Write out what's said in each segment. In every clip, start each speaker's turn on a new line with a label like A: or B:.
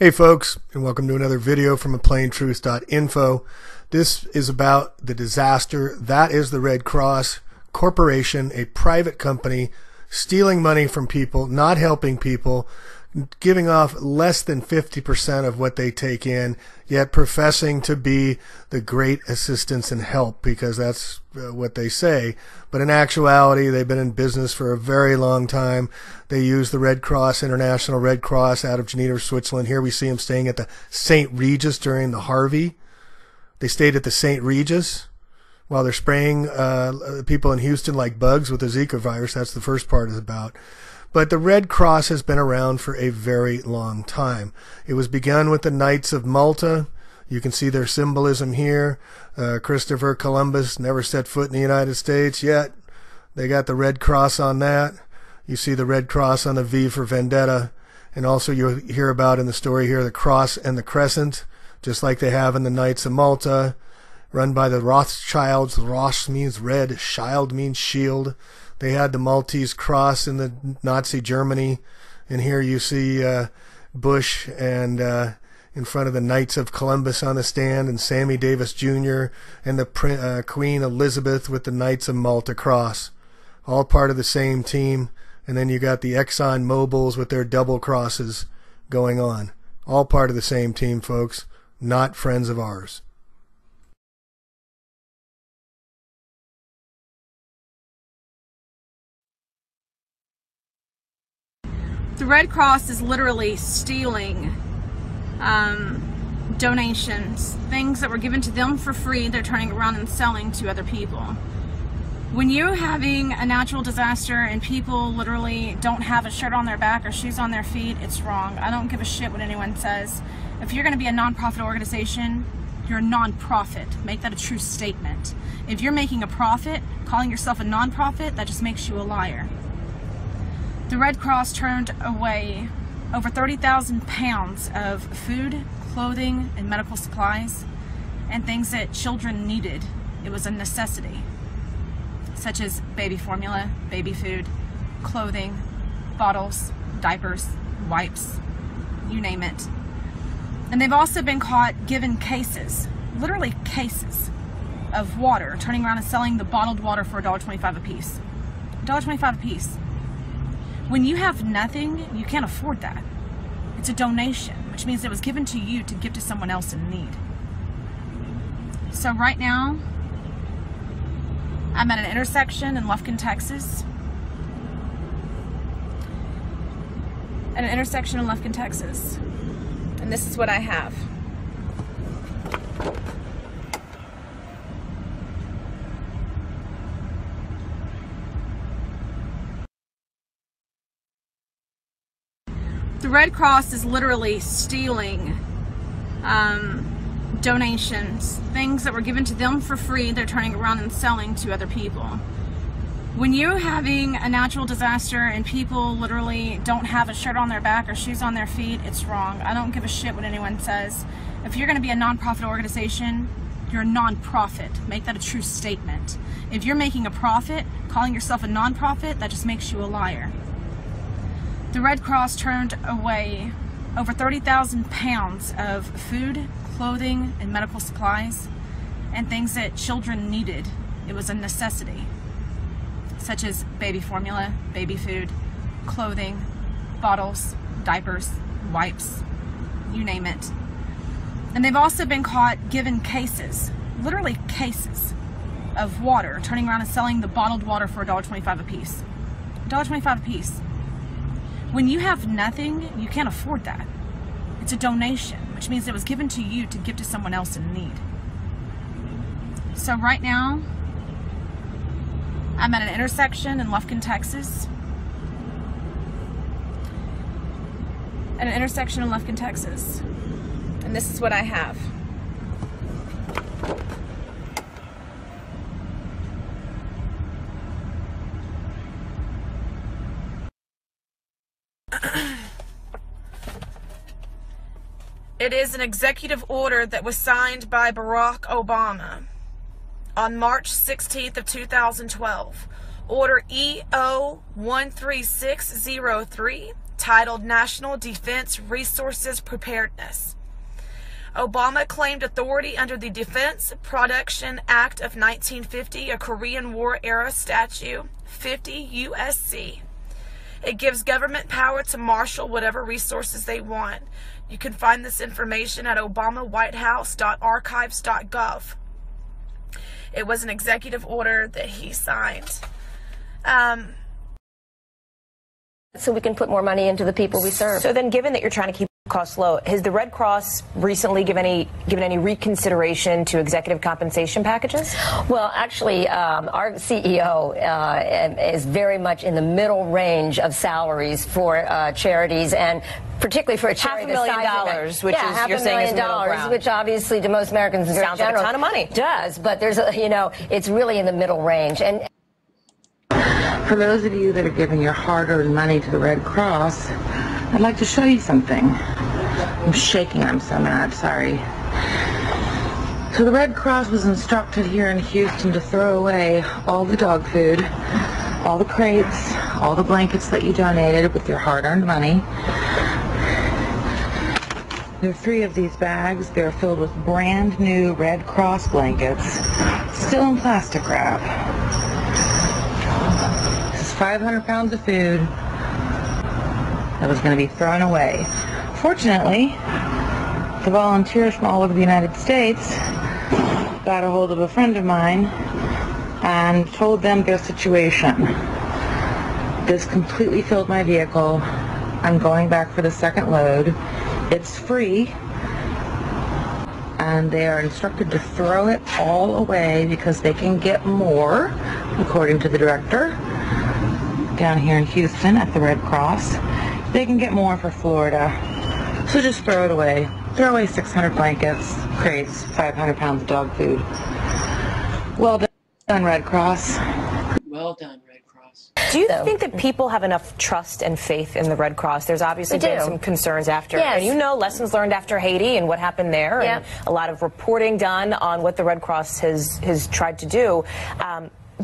A: Hey folks, and welcome to another video from aplaintruth.info. This is about the disaster that is the Red Cross Corporation, a private company stealing money from people, not helping people, giving off less than 50% of what they take in, yet professing to be the great assistance and help because that's what they say. But in actuality, they've been in business for a very long time. They use the Red Cross, International Red Cross, out of Geneva, Switzerland. Here we see them staying at the St. Regis during the Harvey. They stayed at the St. Regis while they're spraying people in Houston like bugs with the Zika virus. That's the first part is about. But the Red Cross has been around for a very long time. It was begun with the Knights of Malta. You can see their symbolism here. Christopher Columbus never set foot in the United States yet. They got the Red Cross on that. You see the Red Cross on the V for Vendetta. And also you hear about in the story here the Cross and the Crescent, just like they have in the Knights of Malta, run by the Rothschilds. Ross means red, Schild means shield. They had the Maltese cross in the Nazi Germany. And here you see Bush and in front of the Knights of Columbus on the stand, and Sammy Davis Jr. and the Queen Elizabeth with the Knights of Malta cross. All part of the same team. And then you got the Exxon Mobils with their double crosses going on. All part of the same team, folks. Not friends of ours.
B: The Red Cross is literally stealing donations, things that were given to them for free, they're turning around and selling to other people. When you're having a natural disaster and people literally don't have a shirt on their back or shoes on their feet, it's wrong. I don't give a shit what anyone says. If you're going to be a non-profit organization, you're a non-profit. Make that a true statement. If you're making a profit, calling yourself a non-profit, that just makes you a liar. The Red Cross turned away over 30,000 pounds of food, clothing, and medical supplies, and things that children needed. It was a necessity, such as baby formula, baby food, clothing, bottles, diapers, wipes, you name it. And they've also been caught given cases, literally cases, of water, turning around and selling the bottled water for $1.25 a piece. $1.25 a piece. When you have nothing, you can't afford that. It's a donation, which means it was given to you to give to someone else in need. So right now, I'm at an intersection in Lufkin, Texas. At an intersection in Lufkin, Texas. And this is what I have. The Red Cross is literally stealing donations, things that were given to them for free, they're turning around and selling to other people. When you're having a natural disaster and people literally don't have a shirt on their back or shoes on their feet, it's wrong. I don't give a shit what anyone says. If you're going to be a non-profit organization, you're a non-profit. Make that a true statement. If you're making a profit, calling yourself a non-profit, that just makes you a liar. The Red Cross turned away over 30,000 pounds of food, clothing, and medical supplies, and things that children needed. It was a necessity, such as baby formula, baby food, clothing, bottles, diapers, wipes, you name it. And they've also been caught given cases, literally cases, of water, turning around and selling the bottled water for $1.25 a piece. $1.25 a piece. When you have nothing, you can't afford that. It's a donation, which means it was given to you to give to someone else in need. So right now, I'm at an intersection in Lufkin, Texas. At an intersection in Lufkin, Texas. And this is what I have. It is an executive order that was signed by Barack Obama on March 16th of 2012. Order EO 13603
C: titled National Defense Resources Preparedness. Obama claimed authority under the Defense Production Act of 1950, a Korean War-era statute, 50 U.S.C. It gives government power to marshal whatever resources they want. You can find this information at obamawhitehouse.archives.gov. It was an executive order that he signed.
D: So we can put more money into the people we serve.
E: So then, given that you're trying to keep costs low, has the Red Cross recently given any reconsideration to executive compensation packages?
D: Well, actually, our CEO is very much in the middle range of salaries for charities, and particularly for a charity
E: $500,000, which is, you're saying, is middle ground,
D: which obviously to most Americans is very
E: sounds like a ton of money.
D: Does, but there's a, it's really in the middle range. And
F: for those of you that are giving your hard-earned money to the Red Cross, I'd like to show you something. I'm shaking, I'm so mad, sorry. So the Red Cross was instructed here in Houston to throw away all the dog food, all the crates, all the blankets that you donated with your hard-earned money. There are 3 of these bags. They're filled with brand new Red Cross blankets, still in plastic wrap. This is 500 pounds of food that was going to be thrown away. Fortunately, the volunteers from all over the United States got a hold of a friend of mine and told them their situation. This completely filled my vehicle. I'm going back for the second load. It's free, and they are instructed to throw it all away because they can get more, according to the director down here in Houston at the Red Cross. They can get more for Florida, so just throw it away. Throw away 600 blankets, crates, 500 pounds of dog food. Well done, Red Cross.
G: Well done, Red Cross.
E: Do you think that people have enough trust and faith in the Red Cross? There's obviously been some concerns after, and lessons learned after Haiti and what happened there, and a lot of reporting done on what the Red Cross has tried to do.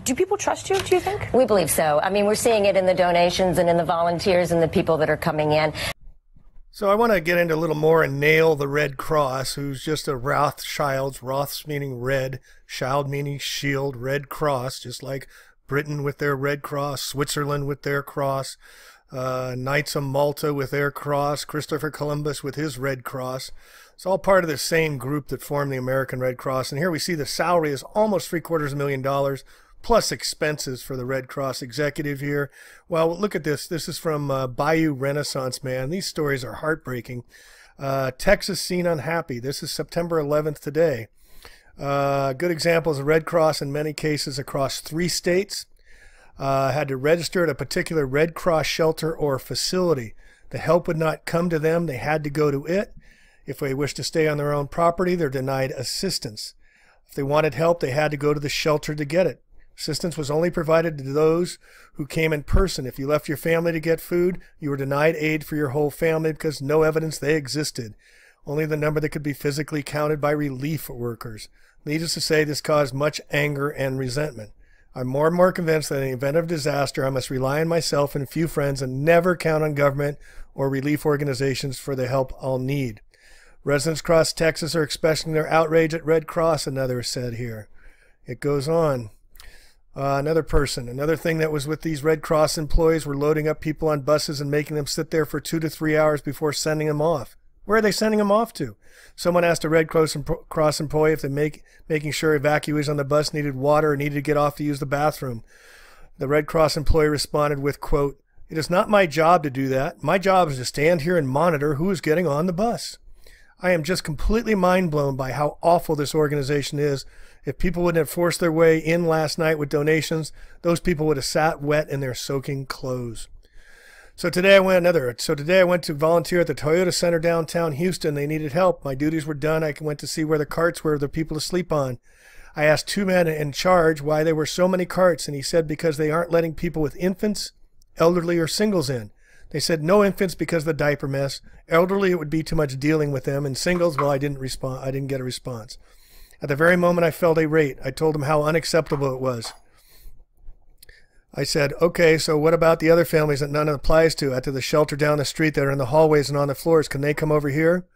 E: Do people trust you, do you think?
D: We believe so. I mean, we're seeing it in the donations and in the volunteers and the people that are coming in.
A: So I want to get into a little more and nail the Red Cross, who's just a Rothschilds, Roths meaning red, Schild meaning shield, Red Cross, just like Britain with their Red Cross, Switzerland with their cross, Knights of Malta with their cross, Christopher Columbus with his Red Cross. It's all part of the same group that formed the American Red Cross. And here we see the salary is almost $750,000. Plus expenses for the Red Cross executive here. Well, look at this. This is from Bayou Renaissance Man. These stories are heartbreaking. Texas seen unhappy. This is September 11th today. Good examples of Red Cross in many cases across 3 states. Had to register at a particular Red Cross shelter or facility. The help would not come to them. They had to go to it. If they wish to stay on their own property, they're denied assistance. If they wanted help, they had to go to the shelter to get it. Assistance was only provided to those who came in person. If you left your family to get food, you were denied aid for your whole family because no evidence they existed. Only the number that could be physically counted by relief workers. Needless to say, this caused much anger and resentment. I'm more and more convinced that in the event of disaster, I must rely on myself and a few friends and never count on government or relief organizations for the help I'll need. Residents across Texas are expressing their outrage at Red Cross, another said here. It goes on. Another thing that was with these Red Cross employees were loading up people on buses and making them sit there for 2 to 3 hours before sending them off. Where are they sending them off to? Someone asked a Red Cross employee if making sure evacuees on the bus needed water or needed to get off to use the bathroom. The Red Cross employee responded with, quote, "It is not my job to do that. My job is to stand here and monitor who is getting on the bus." I am just completely mind blown by how awful this organization is. If people wouldn't have forced their way in last night with donations, those people would have sat wet in their soaking clothes. So today I went to volunteer at the Toyota Center downtown Houston. They needed help. My duties were done. I went to see where the carts were, the people to sleep on. I asked 2 men in charge why there were so many carts, and he said because they aren't letting people with infants, elderly, or singles in. They said no infants because of the diaper mess. Elderly, it would be too much dealing with them. And singles, well, I didn't get a response. At the very moment I felt irate, I told them how unacceptable it was. I said, okay, so what about the other families that none applies to, at the shelter down the street that are in the hallways and on the floors? Can they come over here?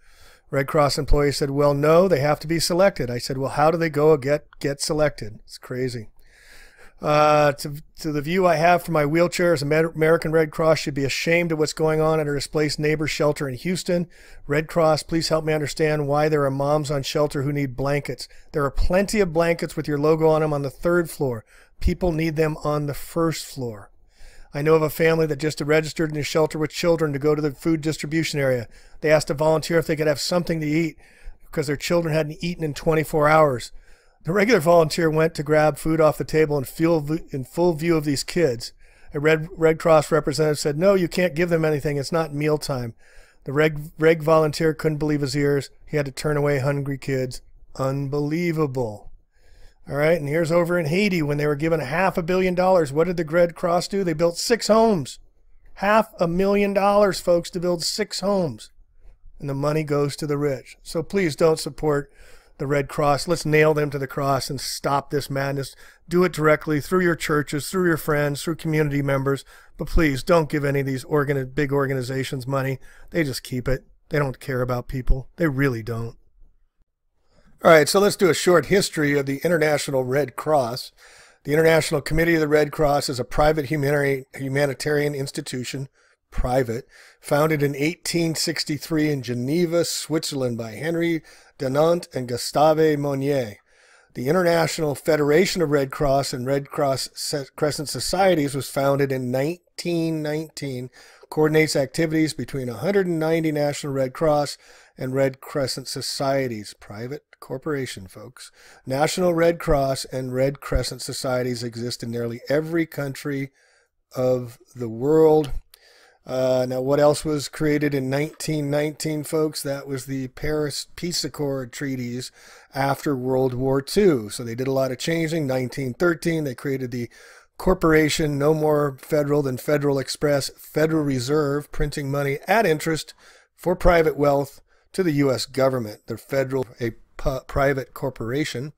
A: Red Cross employee said, well, no, they have to be selected. I said, well, how do they go get selected? It's crazy. To the view I have from my wheelchair as American Red Cross should be ashamed of what's going on at a displaced neighbor's shelter in Houston. Red Cross, please help me understand why there are moms on shelter who need blankets. There are plenty of blankets with your logo on them on the 3rd floor. People need them on the 1st floor. I know of a family that just registered in a shelter with children to go to the food distribution area. They asked a volunteer if they could have something to eat because their children hadn't eaten in 24 hours. The regular volunteer went to grab food off the table in full view of these kids. A Red Cross representative said, no, you can't give them anything. It's not mealtime. The reg volunteer couldn't believe his ears. He had to turn away hungry kids. Unbelievable. All right, and here's over in Haiti when they were given $500 million. What did the Red Cross do? They built 6 homes. $500,000, folks, to build 6 homes. And the money goes to the rich. So please don't support the Red Cross. Let's nail them to the cross and stop this madness. Do it directly through your churches, through your friends, through community members. But please don't give any of these big organizations money. They just keep it. They don't care about people. They really don't. All right, so let's do a short history of the International Red Cross. The International Committee of the Red Cross is a private humanitarian institution, private, founded in 1863 in Geneva, Switzerland by Henry Dunant and Gustave Monnier. The International Federation of Red Cross and Red Cross Crescent Societies was founded in 1919, coordinates activities between 190 National Red Cross and Red Crescent Societies, private corporation, folks. National Red Cross and Red Crescent Societies exist in nearly every country of the world. Now, what else was created in 1919, folks? That was the Paris Peace Accord treaties after World War II. So they did a lot of changing. 1913, they created the corporation, no more federal than Federal Express, Federal Reserve, printing money at interest for private wealth to the U.S. government. The federal, a private corporation.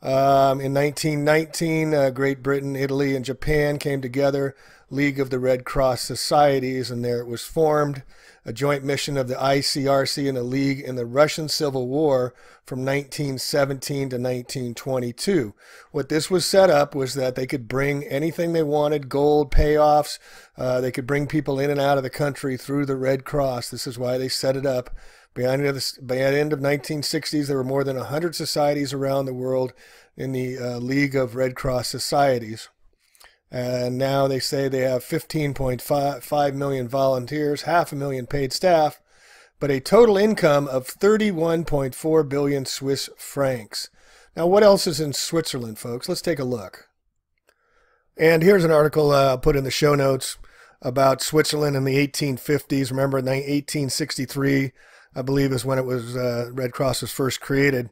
A: In 1919, Great Britain, Italy, and Japan came together, League of the Red Cross Societies, and there it was formed, a joint mission of the ICRC and the League in the Russian Civil War from 1917 to 1922. What this was set up was that they could bring anything they wanted, gold, payoffs, they could bring people in and out of the country through the Red Cross. This is why they set it up. By the end of 1960s, there were more than 100 societies around the world in the League of Red Cross Societies. And now they say they have 15.5 million volunteers, 500,000 paid staff, but a total income of 31.4 billion Swiss francs. Now, what else is in Switzerland, folks? Let's take a look. And here's an article I'll put in the show notes about Switzerland in the 1850s. Remember, in 1863, I believe, is when it was Red Cross was first created.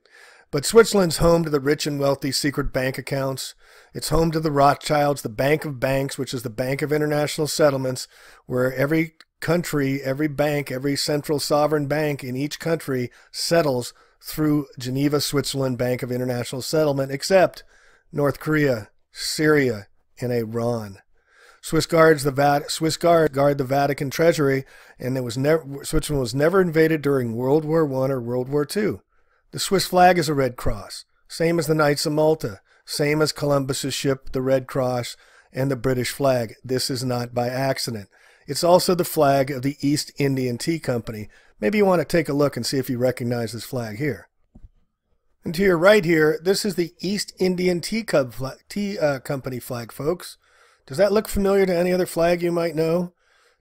A: But Switzerland's home to the rich and wealthy secret bank accounts. It's home to the Rothschilds, the Bank of Banks, which is the Bank of International Settlements, where every country, every bank, every central sovereign bank in each country settles through Geneva, Switzerland Bank of International Settlement, except North Korea, Syria, and Iran. Swiss guards guard the Vatican treasury, and Switzerland was never invaded during World War I or World War II. The Swiss flag is a Red Cross, same as the Knights of Malta, same as Columbus's ship, the Red Cross, and the British flag. This is not by accident. It's also the flag of the East Indian Tea Company. Maybe you want to take a look and see if you recognize this flag here. And to your right here, this is the East Indian Tea Company flag, folks. Does that look familiar to any other flag you might know?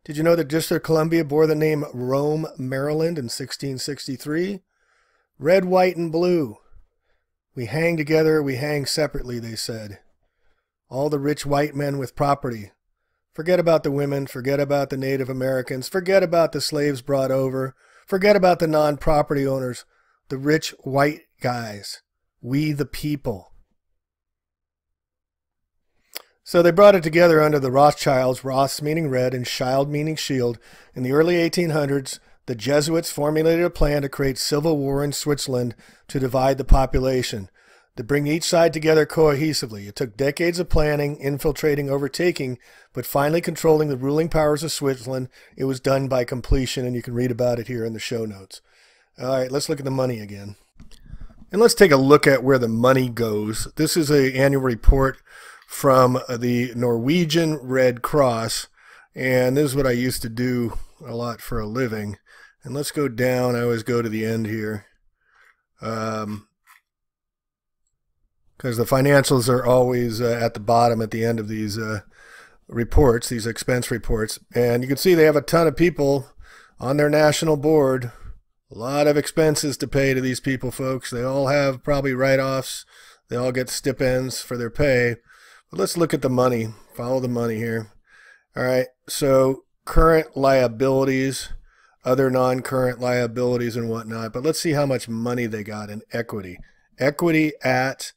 A: Did you know that District of Columbia bore the name Rome, Maryland in 1663? Red, white, and blue. We hang together, we hang separately, they said. All the rich white men with property. Forget about the women, forget about the Native Americans, forget about the slaves brought over, forget about the non-property owners, the rich white guys. We the people. So they brought it together under the Rothschilds, Roths meaning red and Schild meaning shield. In the early 1800s, the Jesuits formulated a plan to create civil war in Switzerland to divide the population. to bring each side together cohesively. It took decades of planning, infiltrating, overtaking, but finally controlling the ruling powers of Switzerland. It was done by completion, and you can read about it here in the show notes. All right, let's look at the money again. And let's take a look at where the money goes. This is an annual report from the Norwegian Red Cross, and this is what I used to do a lot for a living. And let's go down. I always go to the end here. Because the financials are always at the bottom at the end of these reports, these expense reports. And you can see they have a ton of people on their national board. A lot of expenses to pay to these people, folks. They all have probably write-offs. They all get stipends for their pay. But let's look at the money. Follow the money here. All right, so current liabilities, other non-current liabilities and whatnot. But let's see how much money they got in equity. Equity at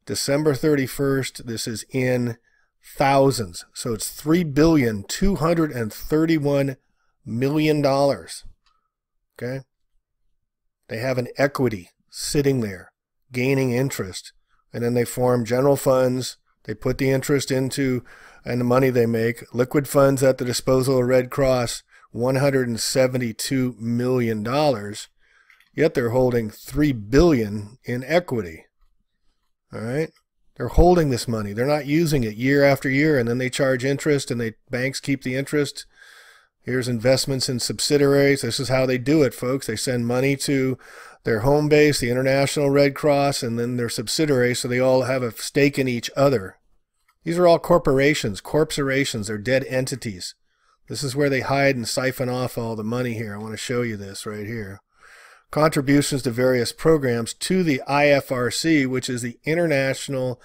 A: December 31st, this is in thousands. So it's $3,231,000,000. Okay? They have an equity sitting there, gaining interest. And then they form general funds. They put the interest into and the money they make. Liquid funds at the disposal of Red Cross, $172 million. Yet they're holding $3 billion in equity. All right? They're holding this money. They're not using it year after year, and then they charge interest, and banks keep the interest. Here's investments in subsidiaries. This is how they do it, folks. They send money to their home base, the International Red Cross, and then their subsidiaries, so they all have a stake in each other. These are all corporations, corpsorations. They're dead entities. This is where they hide and siphon off all the money here. I want to show you this right here. Contributions to various programs to the IFRC, which is the International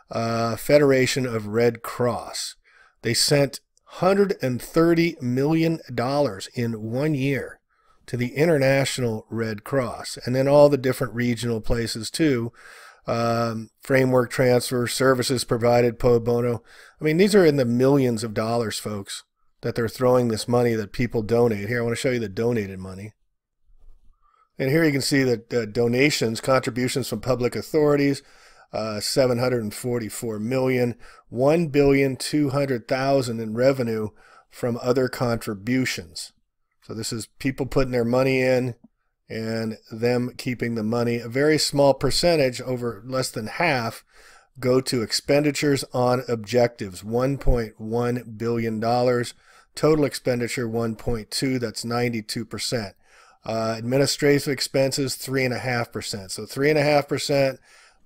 A: Federation of Red Cross. They sent $130 million in 1 year to the International Red Cross, and then all the different regional places too. Framework transfer, services provided pro bono. I mean, these are in the millions of dollars, folks, that they're throwing this money that people donate. Here, I want to show you the donated money. And here you can see that donations, contributions from public authorities, $744 million, $1,200,000 in revenue from other contributions. So this is people putting their money in and them keeping the money. A very small percentage, over less than half, go to expenditures on objectives, $1.1 billion. Total expenditure, 1.2, that's 92%. Administrative expenses, 3.5%. So 3.5%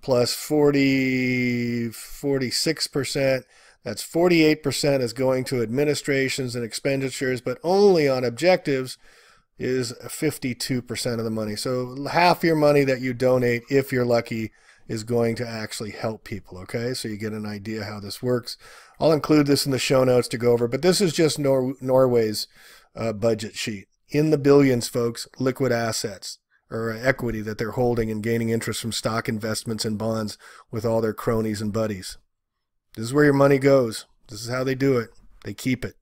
A: plus 46%, that's 48% is going to administrations and expenditures, but only on objectives is 52% of the money. So half your money that you donate, if you're lucky, is going to actually help people, okay? So you get an idea how this works. I'll include this in the show notes to go over, but this is just Norway's budget sheet. In the billions, folks, liquid assets or equity that they're holding and gaining interest from stock investments and bonds with all their cronies and buddies. This is where your money goes. This is how they do it. They keep it.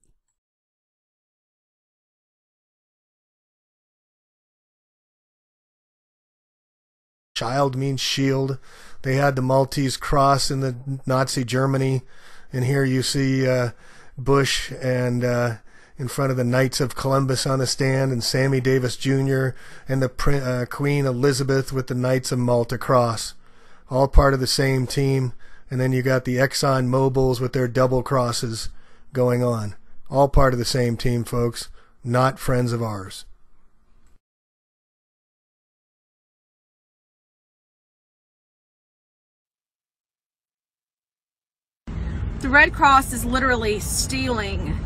A: Child means shield. They had the Maltese cross in the Nazi Germany. And here you see Bush and in front of the Knights of Columbus on the stand, and Sammy Davis Jr. and the Queen Elizabeth with the Knights of Malta cross. All part of the same team. And then you got the Exxon Mobils with their double crosses going on. All part of the same team, folks. Not friends of ours.
B: The Red Cross is literally stealing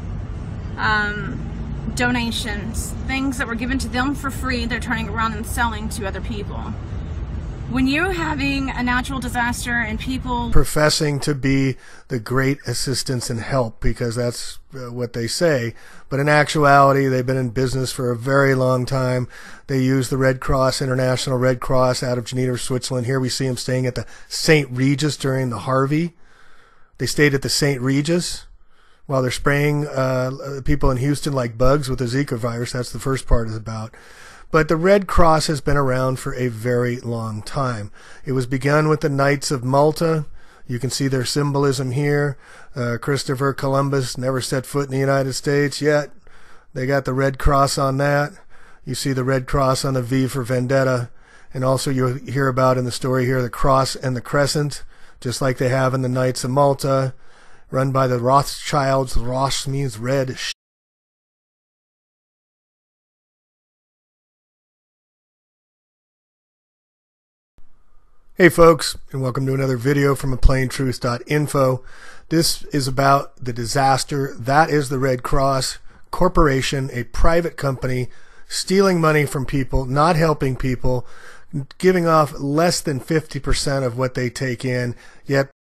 B: donations, things that were given to them for free. They're turning around and selling to other people. When you're having a natural disaster and people
A: professing to be the great assistance and help, because that's what they say, but in actuality they've been in business for a very long time. They use the Red Cross, International Red Cross, out of Geneva, Switzerland. Here we see them staying at the St. Regis during the Harvey. They stayed at the St. Regis while they're spraying people in Houston like bugs with the Zika virus. That's the first part is about. But the Red Cross has been around for a very long time. It was begun with the Knights of Malta. You can see their symbolism here. Christopher Columbus never set foot in the United States yet. They got the Red Cross on that. You see the Red Cross on the V for Vendetta. And also you'll hear about in the story here the Cross and the Crescent, just like they have in the Knights of Malta, run by the Rothschilds. Ross means red. Hey folks, and welcome to another video from APlainTruth.info. This is about the disaster that is the Red Cross Corporation, a private company stealing money from people, not helping people, giving off less than 50% of what they take in, yet